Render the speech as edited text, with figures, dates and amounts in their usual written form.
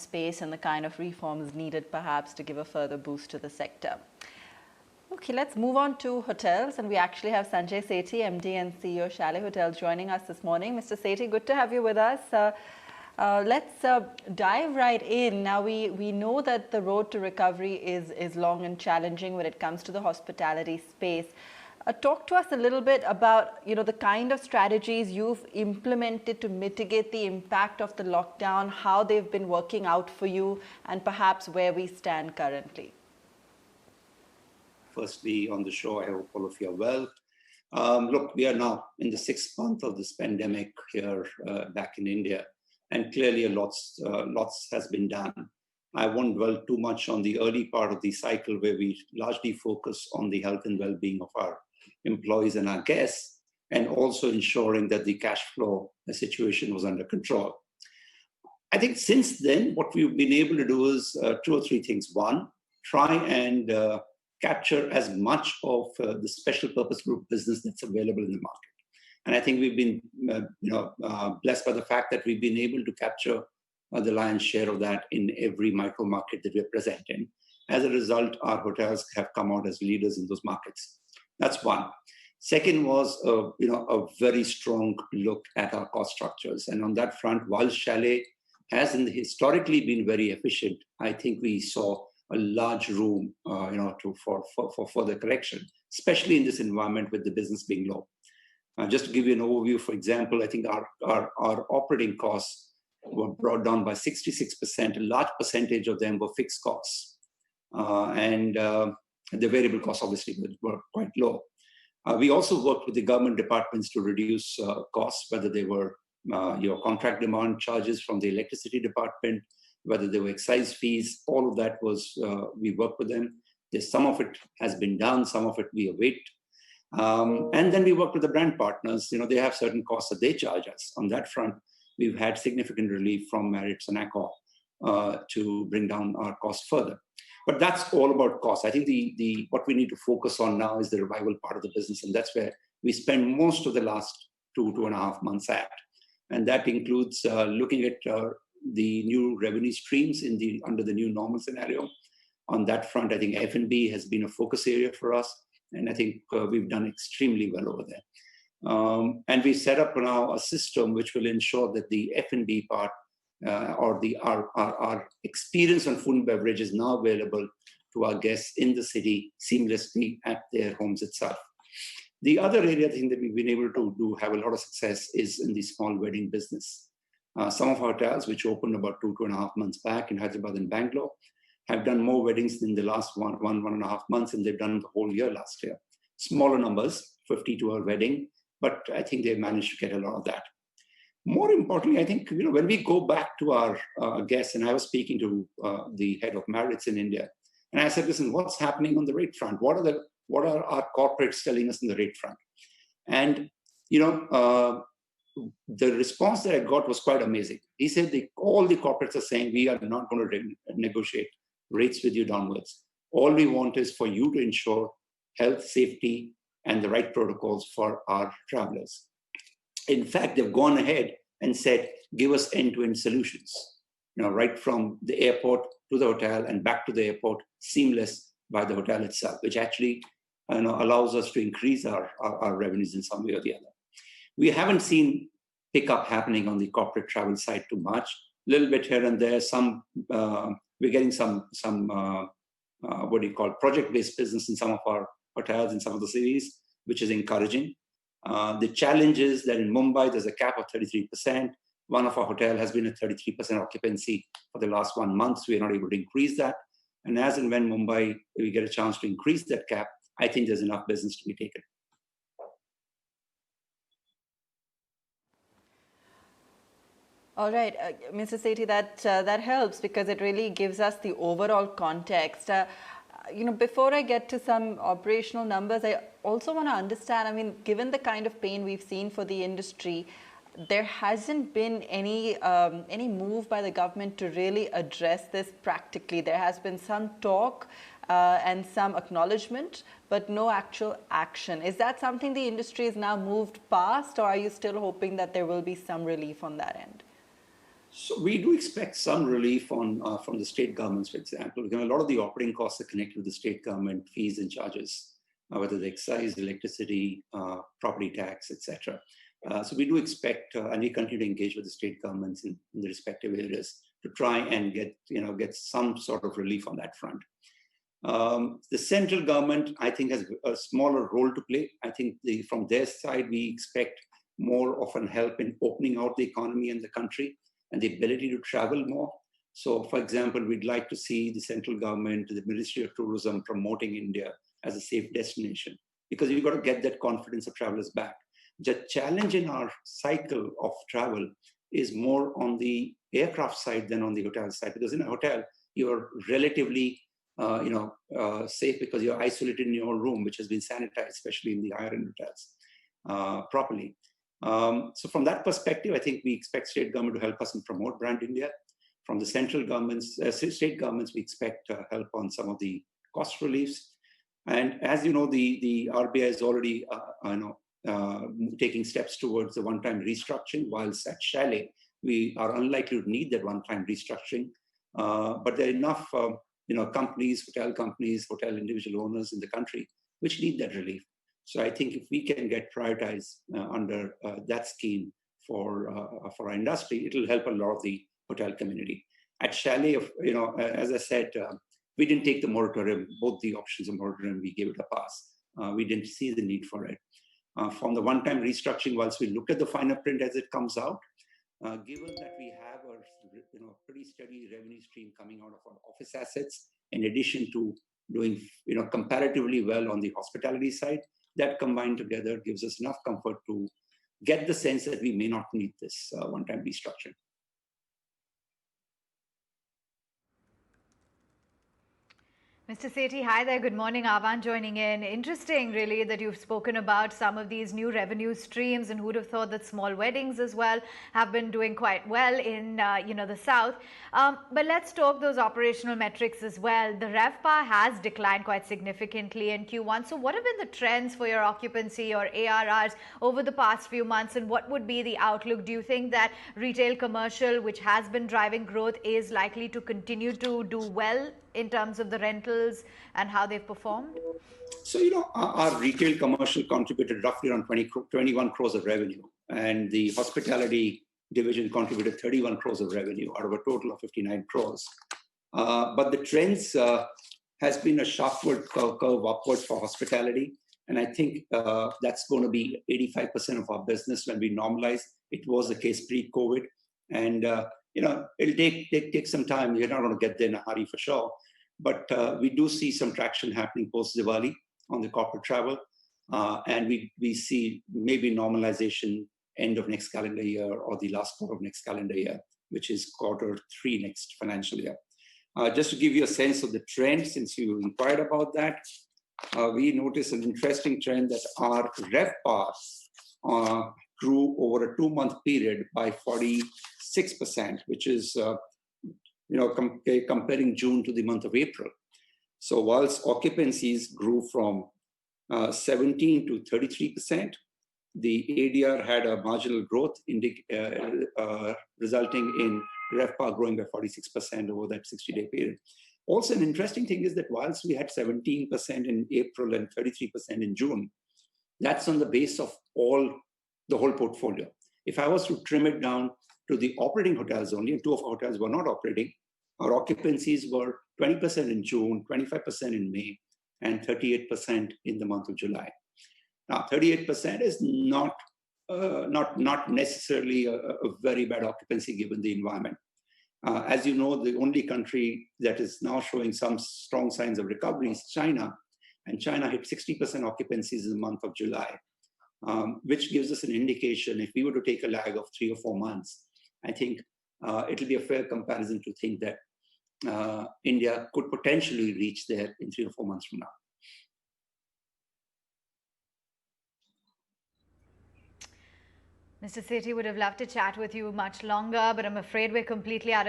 space and the kind of reforms needed perhaps to give a further boost to the sector. Okay, let's move on to hotels, and we actually have Sanjay Sethi, MD and CEO Chalet Hotels, joining us this morning. Mr. Sethi, good to have you with us. Let's dive right in. Now, we know that the road to recovery is long and challenging when it comes to the hospitality space. Talk to us a little bit about, the kind of strategies you've implemented to mitigate the impact of the lockdown, how they've been working out for you, and perhaps where we stand currently. Firstly, on the show, I hope all of you are well. Look, we are now in the 6th month of this pandemic here back in India, and clearly lots has been done. I won't dwell too much on the early part of the cycle where we largely focus on the health and well-being of our employees and our guests, and also ensuring that the cash flow situation was under control. I think since then, what we've been able to do is 2 or 3 things. One, try and capture as much of the special purpose group business that's available in the market. And I think we've been blessed by the fact that we've been able to capture the lion's share of that in every micro market that we're present in. As a result, our hotels have come out as leaders in those markets. That's one. Second was a very strong look at our cost structures. And on that front, while Chalet has historically been very efficient, I think we saw a large room for further correction, especially in this environment with the business being low. Just to give you an overview, for example, I think our operating costs were brought down by 66%. A large percentage of them were fixed costs. And the variable costs obviously were quite low. We also worked with the government departments to reduce costs, whether they were your contract demand charges from the electricity department, whether they were excise fees, all of that was, we worked with them. Some of it has been done, some of it we await. And then we work with the brand partners. They have certain costs that they charge us. On that front, we've had significant relief from Marriott's and Accor to bring down our costs further. But that's all about cost. I think what we need to focus on now is the revival part of the business, and that's where we spend most of the last 2.5 months at. And that includes looking at the new revenue streams under the new normal scenario. On that front, I think F&B has been a focus area for us, and I think we've done extremely well over there. And we set up now a system which will ensure that the F&B part our experience on food and beverage is now available to our guests in the city seamlessly at their homes itself. The other area I think that we've been able to have a lot of success is in the small wedding business. Some of our hotels, which opened about 2.5 months back in Hyderabad and Bangalore, have done more weddings in the last 1.5 months than they've done the whole year last year. Smaller numbers, 50 to a wedding, but I think they've managed to get a lot of that. More importantly, I think when we go back to our guests, and I was speaking to the head of Marriott's in India, and I said, listen, what's happening on the rate front? What are our corporates telling us on the rate front? And the response that I got was quite amazing. He said all the corporates are saying we are not going to negotiate rates with you downwards. All we want is for you to ensure health, safety, and the right protocols for our travelers. In fact, they've gone ahead and said, give us end-to-end solutions, right from the airport to the hotel and back to the airport, seamless by the hotel itself, which actually allows us to increase our revenues in some way or the other. We haven't seen pickup happening on the corporate travel side too much. A little bit here and there. We're getting some project-based business in some of our hotels in some of the cities, which is encouraging. The challenge is that in Mumbai, there's a cap of 33%. One of our hotels has been at 33% occupancy for the last 1 month. So we are not able to increase that. And as and when Mumbai, we get a chance to increase that cap, I think there's enough business to be taken. All right, Mr. Sethi, that helps because it really gives us the overall context. Before I get to some operational numbers, I also want to understand, given the kind of pain we've seen for the industry, there hasn't been any move by the government to really address this practically. There has been some talk and some acknowledgement, but no actual action. Is that something the industry has now moved past, or are you still hoping that there will be some relief on that end? So we do expect some relief on from the state governments, for example. A lot of the operating costs are connected with the state government fees and charges, whether the excise, electricity, property tax, etc. So we do expect, and we continue to engage with the state governments in the respective areas to try and get some sort of relief on that front. The central government, I think, has a smaller role to play. I think from their side, we expect more of an help in opening out the economy and the country and the ability to travel more. So, for example, we'd like to see the central government, the Ministry of Tourism promoting India as a safe destination, because you've got to get that confidence of travelers back. The challenge in our cycle of travel is more on the aircraft side than on the hotel side, because in a hotel, you're relatively safe because you're isolated in your own room, which has been sanitized, especially in the higher end hotels, properly. So from that perspective, I think we expect state government to help us and promote brand India. From the central governments, state governments, we expect help on some of the cost reliefs. And as you know, the RBI is already taking steps towards the one-time restructuring, whilst at Chalet, we are unlikely to need that one-time restructuring. But there are enough companies, hotel individual owners in the country, which need that relief. So I think if we can get prioritized under that scheme for our industry, it will help a lot of the hotel community. At Chalet, as I said, we didn't take the moratorium, both the options of moratorium, we gave it a pass. We didn't see the need for it. From the one-time restructuring, once we look at the finer print as it comes out, given that we have a pretty steady revenue stream coming out of our office assets, in addition to doing comparatively well on the hospitality side, that combined together gives us enough comfort to get the sense that we may not need this one-time restructuring. Mr. Sethi, hi there. Good morning. Avan joining in. Interesting, really, that you've spoken about some of these new revenue streams, and who'd have thought that small weddings as well have been doing quite well in, the South. But let's talk those operational metrics as well. The RevPAR has declined quite significantly in Q1. So what have been the trends for your occupancy or ARRs over the past few months, and what would be the outlook? Do you think that retail commercial, which has been driving growth, is likely to continue to do well in terms of the rentals and how they've performed? So, our retail commercial contributed roughly around 21 crores of revenue, and the hospitality division contributed 31 crores of revenue out of a total of 59 crores. But the trends has been a sharpward curve upward for hospitality. And I think that's going to be 85% of our business when we normalize. It was the case pre-COVID. And, it'll take some time. You're not going to get there in a hurry for sure. But we do see some traction happening post-Diwali on the corporate travel. And we see maybe normalization end of next calendar year or the last quarter of next calendar year, which is Q3 next financial year. Just to give you a sense of the trend, since you inquired about that, we noticed an interesting trend that our RevPAR grew over a 2-month period by 46%, which is comparing June to the month of April. So whilst occupancies grew from 17 to 33%, the ADR had a marginal growth resulting in RevPAR growing by 46% over that 60-day period. Also, an interesting thing is that whilst we had 17% in April and 33% in June, that's on the base of the whole portfolio. If I was to trim it down to the operating hotels only, and 2 of our hotels were not operating, our occupancies were 20% in June, 25% in May, and 38% in the month of July. Now, 38% is not necessarily a very bad occupancy given the environment. As you know, the only country that is now showing some strong signs of recovery is China, and China hit 60% occupancies in the month of July, which gives us an indication. If we were to take a lag of 3 or 4 months, I think it'll be a fair comparison to think that India could potentially reach there in 3 or 4 months from now. Mr. Sethi, would have loved to chat with you much longer, but I'm afraid we're completely out of